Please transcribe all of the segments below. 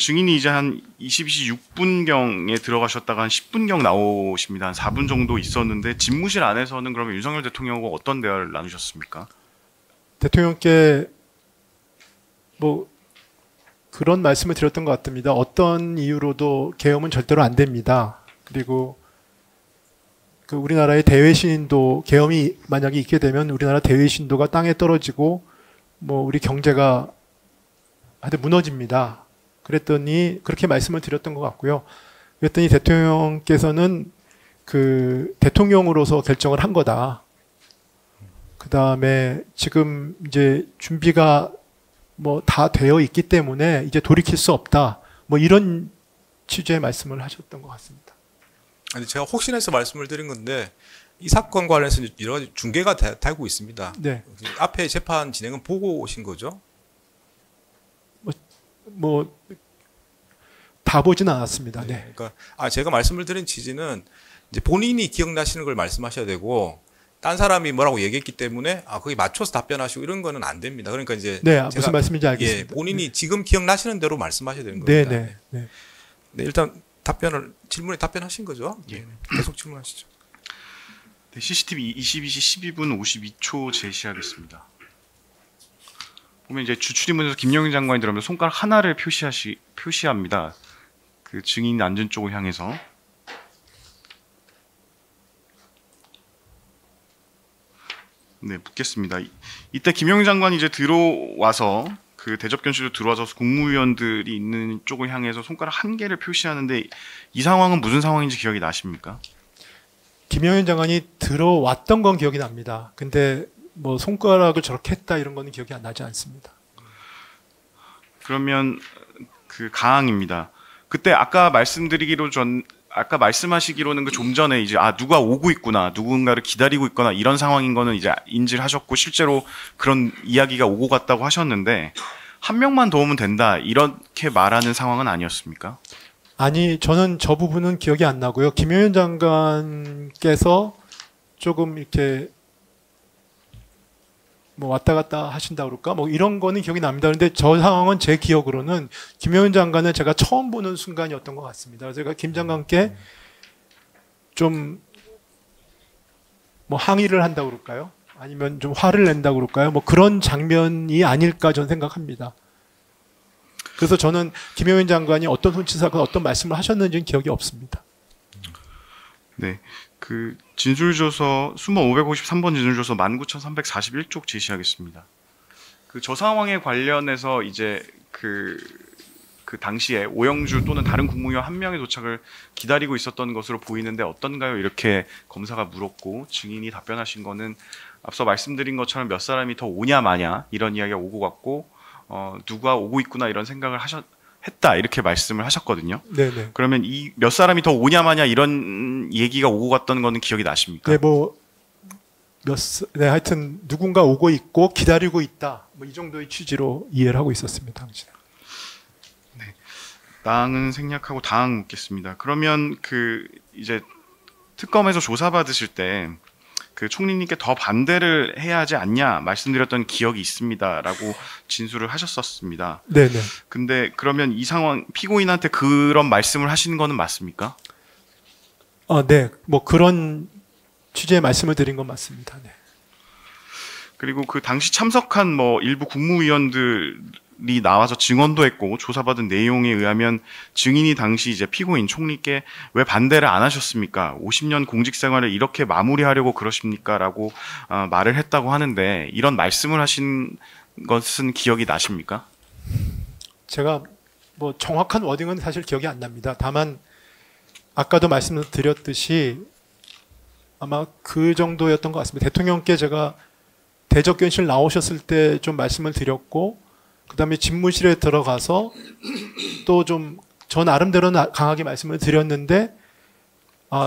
증인이 이제 한 22시 6분경에 들어가셨다가 한 10분경 나오십니다. 한 4분 정도 있었는데 집무실 안에서는 그러면 윤석열 대통령하고 어떤 대화를 나누셨습니까? 대통령께 뭐 그런 말씀을 드렸던 것 같습니다. 어떤 이유로도 계엄은 절대로 안 됩니다. 그리고 그 우리나라의 대외 신인도 계엄이 만약에 있게 되면 우리나라 대외 신도가 땅에 떨어지고 뭐 우리 경제가 하여튼 무너집니다. 그랬더니 그렇게 말씀을 드렸던 것 같고요. 그랬더니 대통령께서는 그 대통령으로서 결정을 한 거다. 그 다음에 지금 이제 준비가 뭐 다 되어 있기 때문에 이제 돌이킬 수 없다. 뭐 이런 취지의 말씀을 하셨던 것 같습니다. 아니 제가 혹시나 해서 말씀을 드린 건데 이 사건 관련해서 여러 가지 중계가 되고 있습니다. 네. 앞에 재판 진행은 보고 오신 거죠? 뭐 다 보진 않았습니다. 네. 그러니까 제가 말씀을 드린 취지는 이제 본인이 기억나시는 걸 말씀하셔야 되고 딴 사람이 뭐라고 얘기했기 때문에 거기 맞춰서 답변하시고 이런 거는 안 됩니다. 그러니까 이제 네, 무슨 말씀인지 알겠습니다. 예, 본인이 지금 기억나시는 대로 말씀하셔야 되는 네, 겁니다. 네, 네. 네, 일단 질문에 답변하신 거죠? 예. 계속 질문하시죠. 네, CCTV 22시 12분 52초 제시하겠습니다. 보면 이제 주출입문에서 김영인 장관이 들어오면 손가락 하나를 표시합니다. 그 증인 앉은 쪽을 향해서. 네, 묻겠습니다. 이때 김영인 장관이 이제 들어와서 그 대접견실로 들어와서 국무위원들이 있는 쪽을 향해서 손가락 한 개를 표시하는데 이 상황은 무슨 상황인지 기억이 나십니까? 김영현 장관이 들어왔던 건 기억이 납니다. 근데 뭐 손가락을 저렇게 했다 이런 거는 기억이 나지 않습니다. 그러면 그 가항입니다. 그때 아까 말씀하시기로는 그 좀 전에 이제 누가 오고 있구나, 누군가를 기다리고 있거나 이런 상황인 거는 이제 인지를 하셨고 실제로 그런 이야기가 오고 갔다고 하셨는데 한 명만 더 오면 된다 이렇게 말하는 상황은 아니었습니까? 아니, 저는 저 부분은 기억이 안 나고요. 김영현 장관께서 조금 이렇게 뭐 왔다 갔다 하신다 그럴까? 뭐 이런 거는 기억이 납니다. 그런데 저 상황은 제 기억으로는 김영현 장관을 제가 처음 보는 순간이었던 것 같습니다. 제가 김 장관께 좀 뭐 항의를 한다 그럴까요? 아니면 좀 화를 낸다 그럴까요? 뭐 그런 장면이 아닐까 저는 생각합니다. 그래서 저는 김영현 장관이 어떤 손치사건 어떤 말씀을 하셨는지는 기억이 없습니다. 네. 그 진술조서 수모 553번 진술조서 19,341쪽 제시하겠습니다. 그 저 상황에 관련해서 이제 그 당시에 오영주 또는 다른 국무위원 한 명의 도착을 기다리고 있었던 것으로 보이는데 어떤가요? 이렇게 검사가 물었고 증인이 답변하신 거는 앞서 말씀드린 것처럼 몇 사람이 더 오냐 마냐 이런 이야기가 오고 갔고 누가 오고 있구나 이런 생각을 했다 이렇게 말씀을 하셨거든요. 네네. 그러면 이 몇 사람이 더 오냐 마냐 이런 얘기가 오고 갔던 거는 기억이 나십니까? 네, 하여튼 누군가 오고 있고 기다리고 있다. 뭐 이 정도의 취지로 이해를 하고 있었습니다, 당시에. 네. 당은 생략하고 다항 묻겠습니다. 그러면 그 이제 특검에서 조사받으실 때 그 총리님께 더 반대를 해야 하지 않냐 말씀드렸던 기억이 있습니다라고 진술을 하셨었습니다. 네네. 근데 그러면 이 상황 피고인한테 그런 말씀을 하시는 거는 맞습니까? 네. 뭐 그런 취지의 말씀을 드린 건 맞습니다. 네. 그리고 그 당시 참석한 뭐 일부 국무위원들이 나와서 증언도 했고 조사받은 내용에 의하면 증인이 당시 이제 피고인 총리께 왜 반대를 안 하셨습니까? 50년 공직 생활을 이렇게 마무리하려고 그러십니까? 라고 말을 했다고 하는데 이런 말씀을 하신 것은 기억이 나십니까? 제가 뭐 정확한 워딩은 사실 기억이 안 납니다. 다만 아까도 말씀드렸듯이 아마 그 정도였던 것 같습니다. 대통령께 제가 대접견실 나오셨을 때 좀 말씀을 드렸고 그 다음에 집무실에 들어가서 또 좀 저 나름대로는 강하게 말씀을 드렸는데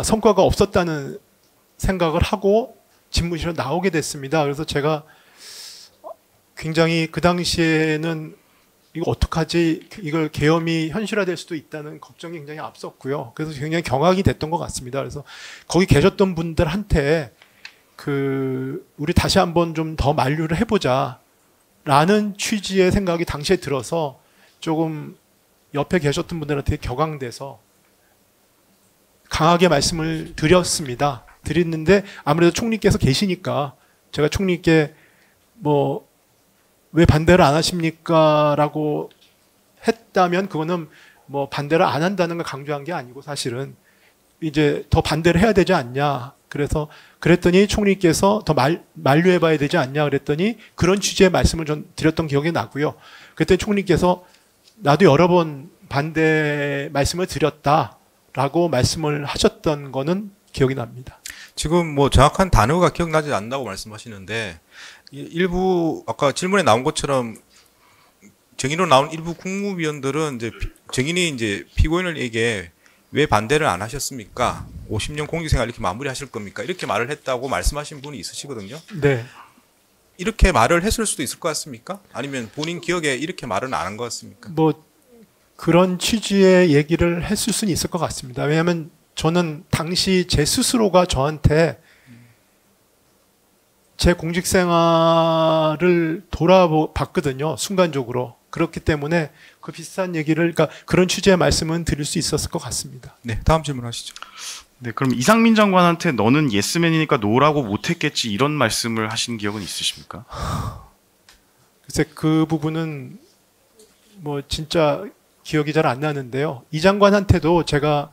성과가 없었다는 생각을 하고 집무실로 나오게 됐습니다. 그래서 제가 굉장히 그 당시에는 이거 어떡하지? 이걸 계엄이 현실화될 수도 있다는 걱정이 굉장히 앞섰고요. 그래서 굉장히 경악이 됐던 것 같습니다. 그래서 거기 계셨던 분들한테 우리 다시 한번 좀 더 만류를 해보자 라는 취지의 생각이 당시에 들어서 조금 옆에 계셨던 분들한테 격앙돼서 강하게 말씀을 드렸습니다. 드렸는데 아무래도 총리께서 계시니까 제가 총리께 뭐 왜 반대를 안 하십니까? 라고 했다면 그거는 뭐 반대를 안 한다는 걸 강조한 게 아니고 사실은 이제 더 반대를 해야 되지 않냐. 그래서 그랬더니 총리께서 더 만류해 봐야 되지 않냐 그랬더니 그런 취지의 말씀을 전 드렸던 기억이 나고요. 그때 총리께서 나도 여러 번 반대 말씀을 드렸다라고 말씀을 하셨던 거는 기억이 납니다. 지금 뭐 정확한 단어가 기억나지 않는다고 말씀하시는데 일부 아까 질문에 나온 것처럼 증인으로 나온 일부 국무위원들은 이제 증인이 이제 피고인에게 왜 반대를 안 하셨습니까? 50년 공직생활 이렇게 마무리하실 겁니까? 이렇게 말을 했다고 말씀하신 분이 있으시거든요. 네. 이렇게 말을 했을 수도 있을 것 같습니까? 아니면 본인 기억에 이렇게 말은 안 한 것 같습니까? 뭐 그런 취지의 얘기를 했을 수는 있을 것 같습니다. 왜냐하면 저는 당시 제 스스로가 저한테 제 공직 생활을 돌아봤거든요. 순간적으로. 그렇기 때문에 그 비슷한 얘기를, 그러니까 그런 취지의 말씀은 드릴 수 있었을 것 같습니다. 네, 다음 질문하시죠. 네, 그럼 이상민 장관한테 너는 예스맨이니까 노라고 못했겠지 이런 말씀을 하신 기억은 있으십니까? 글쎄 그 부분은 뭐 진짜 기억이 잘 안 나는데요. 이 장관한테도 제가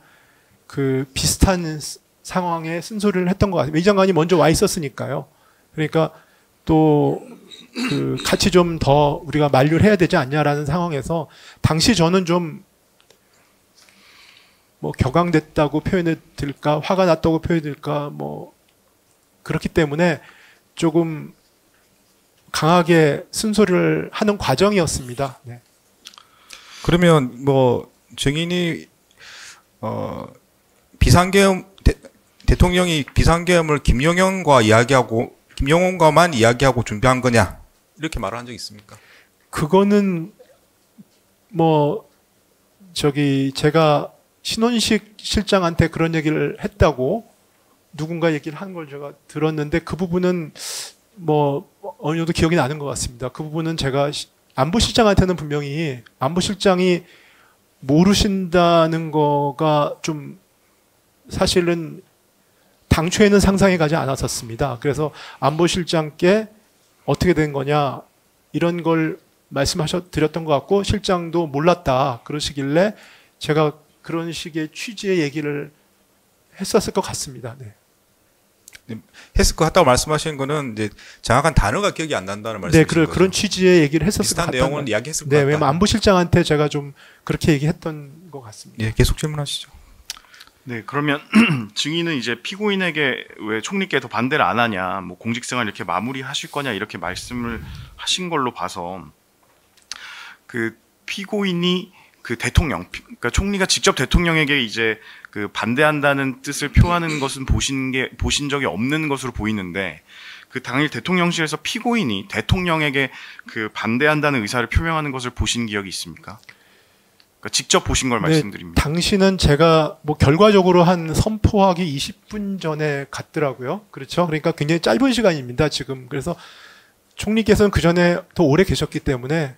그 비슷한 상황에 쓴소리를 했던 것 같아요. 이 장관이 먼저 와 있었으니까요. 그러니까 또 그 같이 좀 더 우리가 만류를 해야 되지 않냐라는 상황에서 당시 저는 좀 뭐 격앙됐다고 표현을 들까 화가 났다고 표현을 들까 뭐 그렇기 때문에 조금 강하게 쓴소리를 하는 과정이었습니다. 네. 그러면 뭐 증인이 비상계엄 대통령이 비상계엄을 김영현과 이야기하고 김영원과만 이야기하고 준비한 거냐 이렇게 말을 한 적 있습니까? 그거는 뭐 저기 제가 신원식 실장한테 그런 얘기를 했다고 누군가 얘기를 한 걸 제가 들었는데 그 부분은 뭐 어느 정도 기억이 나는 것 같습니다. 그 부분은 제가 안보실장한테는 분명히 안보실장이 모르신다는 거가 좀 사실은 당초에는 상상이 가지 않았었습니다. 그래서 안보실장께 어떻게 된 거냐 이런 걸 드렸던 것 같고 실장도 몰랐다 그러시길래 제가 그런 식의 취지의 얘기를 했었을 것 같습니다. 네. 했을 것 같다고 말씀하시는 거는 이제 정확한 단어가 기억이 안 난다는 말씀이신 거죠? 네, 그런 취지의 얘기를 했었을 것 비슷한 같다. 내용을 이야기했을 것 네, 같다. 왜냐면 안보실장한테 제가 좀 그렇게 얘기했던 것 같습니다. 예, 계속 질문하시죠. 네, 그러면 증인은 이제 피고인에게 왜 총리께서 반대를 안 하냐, 뭐 공직생활 이렇게 마무리하실 거냐 이렇게 말씀을 하신 걸로 봐서 그 피고인이 그 대통령, 그러니까 총리가 직접 대통령에게 이제 그 반대한다는 뜻을 표하는 것은 보신 적이 없는 것으로 보이는데 그 당일 대통령실에서 피고인이 대통령에게 그 반대한다는 의사를 표명하는 것을 보신 기억이 있습니까? 그러니까 직접 보신 걸 말씀드립니다. 당시는 제가 뭐 결과적으로 한 선포하기 20분 전에 갔더라고요. 그렇죠? 그러니까 굉장히 짧은 시간입니다. 지금 그래서 총리께서는 그 전에 더 오래 계셨기 때문에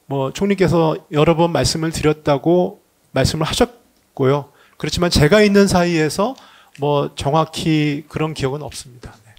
뭐 총리께서 여러 번 말씀을 드렸다고 말씀을 하셨고요. 그렇지만 제가 있는 사이에서 뭐 정확히 그런 기억은 없습니다. 네.